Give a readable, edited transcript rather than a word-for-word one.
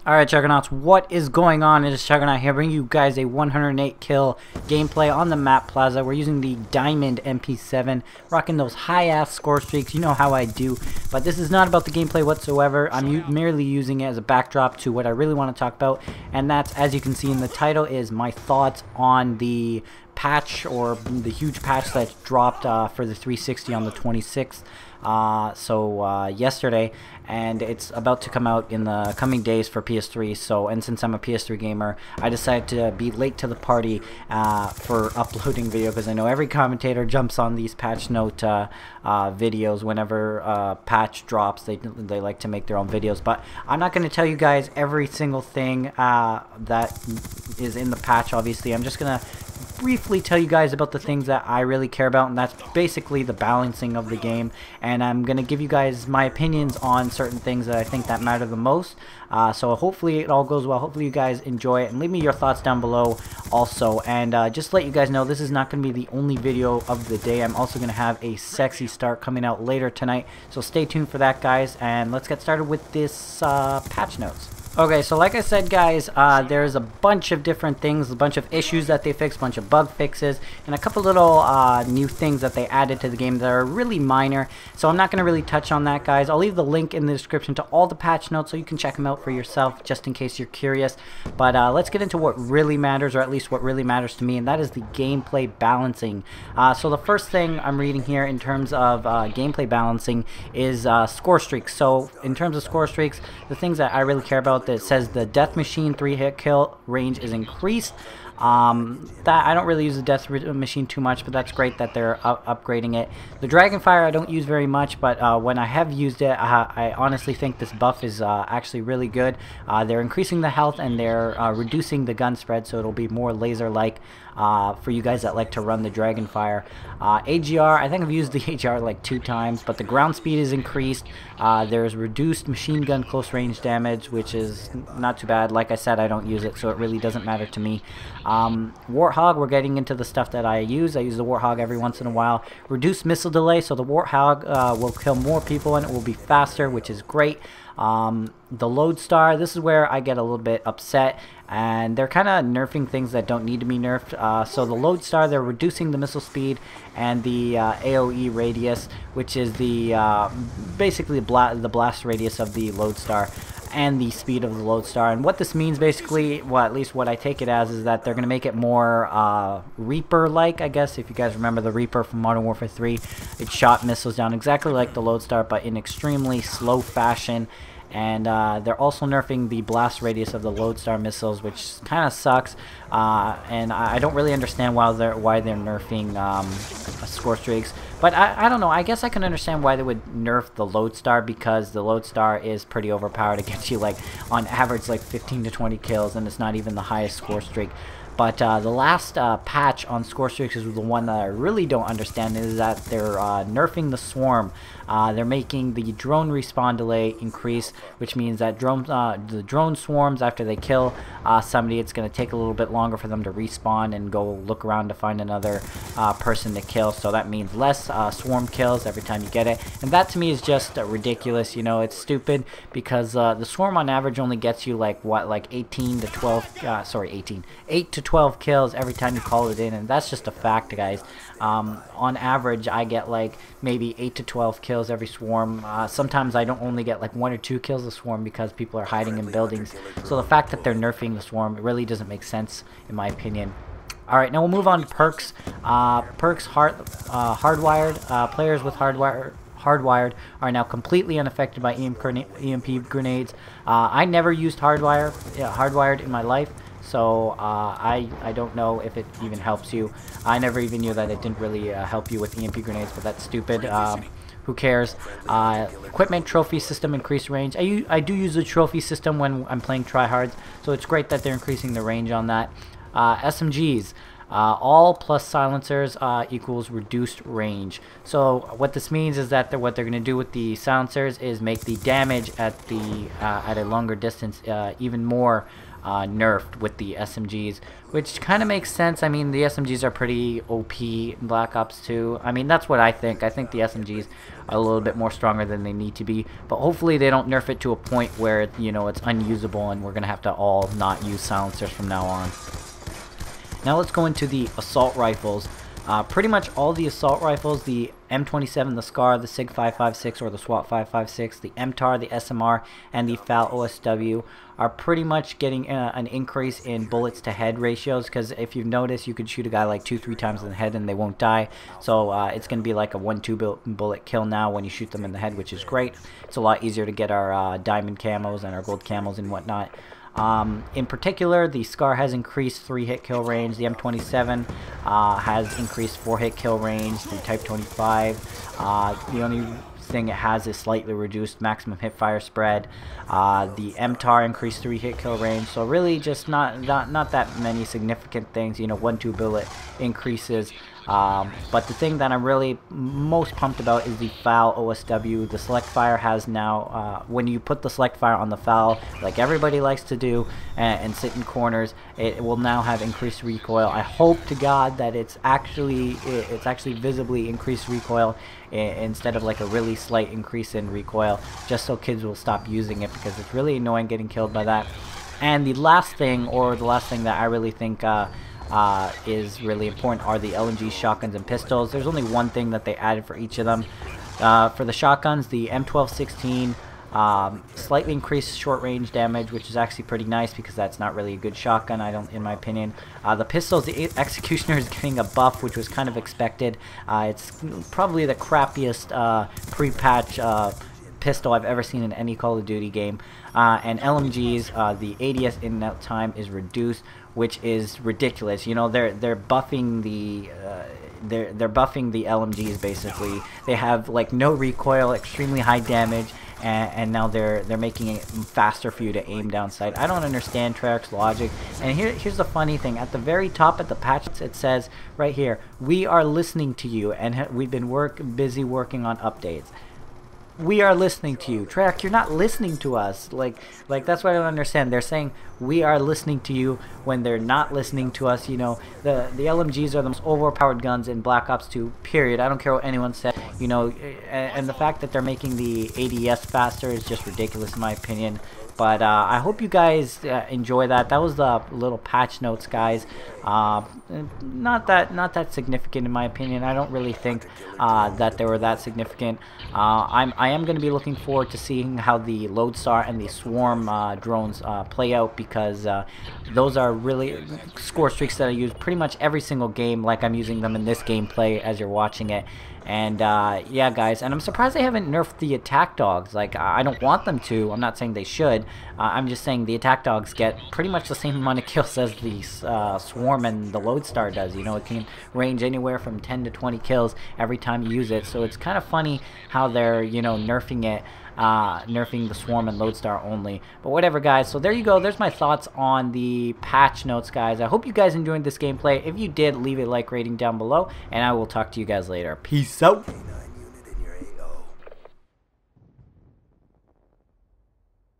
Alright, Juggernauts, what is going on? It is Juggernaut here, bringing you guys a 108 kill gameplay on the map Plaza. We're using the Diamond MP7, rocking those high-ass score streaks. You know how I do. But this is not about the gameplay whatsoever. I'm merely using it as a backdrop to what I really want to talk about. And that's, as you can see in the title, is my thoughts on the patch, or the huge patch that dropped for the 360 on the 26th. Yesterday, and it's about to come out in the coming days for PS3. And since I'm a PS3 gamer, I decided to be late to the party for uploading video, because I know every commentator jumps on these patch note videos whenever patch drops. They like to make their own videos, but I'm not going to tell you guys every single thing that is in the patch. Obviously, I'm just gonna briefly tell you guys about the things that I really care about, and that's basically the balancing of the game. And I'm gonna give you guys my opinions on certain things that I think that matter the most. So hopefully it all goes well. Hopefully you guys enjoy it, and leave me your thoughts down below also. And just to let you guys know, this is not going to be the only video of the day. I'm also going to have a sexy start coming out later tonight, so stay tuned for that, guys. And let's get started with this patch notes. Okay, so like I said, guys, there's a bunch of different things, a bunch of issues that they fixed, a bunch of bug fixes, and a couple little new things that they added to the game that are really minor. So I'm not going to really touch on that, guys. I'll leave the link in the description to all the patch notes so you can check them out for yourself, just in case you're curious. But let's get into what really matters, or at least what really matters to me, and that is the gameplay balancing. So the first thing I'm reading here in terms of gameplay balancing is score streaks. So in terms of score streaks, the things that I really care about, that says the death machine 3-hit kill range is increased. That I don't really use the death machine too much, but that's great that they're upgrading it. The Dragonfire I don't use very much, but when I have used it, I honestly think this buff is actually really good. They're increasing the health, and they're reducing the gun spread, so it'll be more laser-like for you guys that like to run the Dragonfire. AGR, I think I've used the AGR like 2 times, but the ground speed is increased. There's reduced machine gun close range damage, which is not too bad. Like I said, I don't use it, so it really doesn't matter to me. Warthog, we're getting into the stuff that I use. I use the Warthog every once in a while. Reduced missile delay, so the Warthog will kill more people and it will be faster, which is great. The Lodestar, this is where I get a little bit upset, and they're kind of nerfing things that don't need to be nerfed. So the Lodestar, they're reducing the missile speed and the AoE radius, which is the basically the blast radius of the Lodestar, and the speed of the Lodestar. And what this means basically, well, at least what I take it as, is that they're going to make it more Reaper-like, I guess. If you guys remember the Reaper from Modern Warfare 3, it shot missiles down exactly like the Lodestar, but in extremely slow fashion. And they're also nerfing the blast radius of the Lodestar missiles, which kind of sucks. And I don't really understand why they're nerfing score streaks. But I don't know. I guess I can understand why they would nerf the Lodestar, because the Lodestar is pretty overpowered. It gets you, like, on average, like 15 to 20 kills, and it's not even the highest score streak. But the last patch on score streaks is the one that I really don't understand, is that they're nerfing the swarm. They're making the drone respawn delay increase, which means that the drone swarms, after they kill somebody, it's going to take a little bit longer for them to respawn and go look around to find another person to kill. So that means less swarm kills every time you get it. And that to me is just ridiculous. You know, it's stupid, because the swarm on average only gets you like 8 to 12 kills every time you call it in, and that's just a fact, guys. On average, I get like maybe 8 to 12 kills every swarm. Sometimes I don't only get like 1 or 2 kills a swarm, because people are hiding in buildings. So the fact that they're nerfing the swarm, it really doesn't make sense, in my opinion. Alright, now we'll move on to perks. Perks hardwired. Players with hardwired are now completely unaffected by EMP grenades. I never used hardwired in my life, so I don't know if it even helps you. I never even knew that it didn't really help you with EMP grenades, but that's stupid. Who cares? Equipment trophy system increased range. I do use the trophy system when I'm playing tryhards, so it's great that they're increasing the range on that. SMGs. All plus silencers equals reduced range. So what this means is that what they're going to do with the silencers is make the damage at a longer distance even more nerfed with the SMGs, which kind of makes sense. I mean, the SMGs are pretty OP in Black Ops 2. I mean, that's what I think. I think the SMGs are a little bit more stronger than they need to be, but hopefully they don't nerf it to a point where, you know, it's unusable and we're gonna have to all not use silencers from now on. Now let's go into the assault rifles. Pretty much all the assault rifles, the M27, the SCAR, the SIG 556 or the SWAT 556, the MTAR, the SMR, and the FAL OSW are pretty much getting an increase in bullets to head ratios, because if you notice, you could shoot a guy like 2-3 times in the head and they won't die. So it's going to be like a 1-2 bullet kill now when you shoot them in the head, which is great. It's a lot easier to get our diamond camos and our gold camos and whatnot. In particular, the SCAR has increased 3-hit kill range, the M27 has increased 4-hit kill range, the Type 25, the only thing it has is slightly reduced maximum hip fire spread. The MTAR increased 3-hit kill range, so really just not that many significant things, you know, 1-2 bullet increases. But the thing that I'm really most pumped about is the FAL OSW. The select fire has now, when you put the select fire on the FAL, like everybody likes to do, and sit in corners, it will now have increased recoil. I hope to God that it's actually visibly increased recoil instead of like a really slight increase in recoil, just so kids will stop using it, because it's really annoying getting killed by that. And the last thing that I really think is really important are the LMG shotguns and pistols. There's only one thing that they added for each of them. For the shotguns, the M1216 slightly increased short range damage, which is actually pretty nice because that's not really a good shotgun, in my opinion. The pistols, the Executioner is getting a buff, which was kind of expected. It's probably the crappiest pre-patch pistol I've ever seen in any Call of Duty game. And LMGs, the ADS in and out time is reduced, which is ridiculous. You know, they're buffing the they're buffing the LMGs basically. They have like no recoil, extremely high damage, and now they're making it faster for you to aim down sight. I don't understand Treyarch's logic. And here's the funny thing: at the very top at the patch, it says right here, "We are listening to you, and we've been busy working on updates." We are listening to you. Treyarch, you're not listening to us. Like that's what I don't understand. They're saying we are listening to you when they're not listening to us. You know, the LMGs are the most overpowered guns in Black Ops 2, period. I don't care what anyone said. You know, and the fact that they're making the ADS faster is just ridiculous in my opinion. But I hope you guys enjoy that. That was the little patch notes, guys. Not that significant in my opinion. I don't really think that they were that significant. I am going to be looking forward to seeing how the Lodestar and the Swarm drones play out, because those are really score streaks that I use pretty much every single game, like I'm using them in this gameplay as you're watching it. And yeah, guys, and I'm surprised they haven't nerfed the attack dogs. Like, I don't want them to. I'm not saying they should. I'm just saying the attack dogs get pretty much the same amount of kills as the Swarm and the Lodestar does. You know, it can range anywhere from 10 to 20 kills every time you use it. So it's kind of funny how they're, you know, nerfing it. Nerfing the Swarm and Lodestar only. But whatever, guys. So there you go. There's my thoughts on the patch notes, guys. I hope you guys enjoyed this gameplay. If you did, leave a like rating down below, and I will talk to you guys later. Peace out.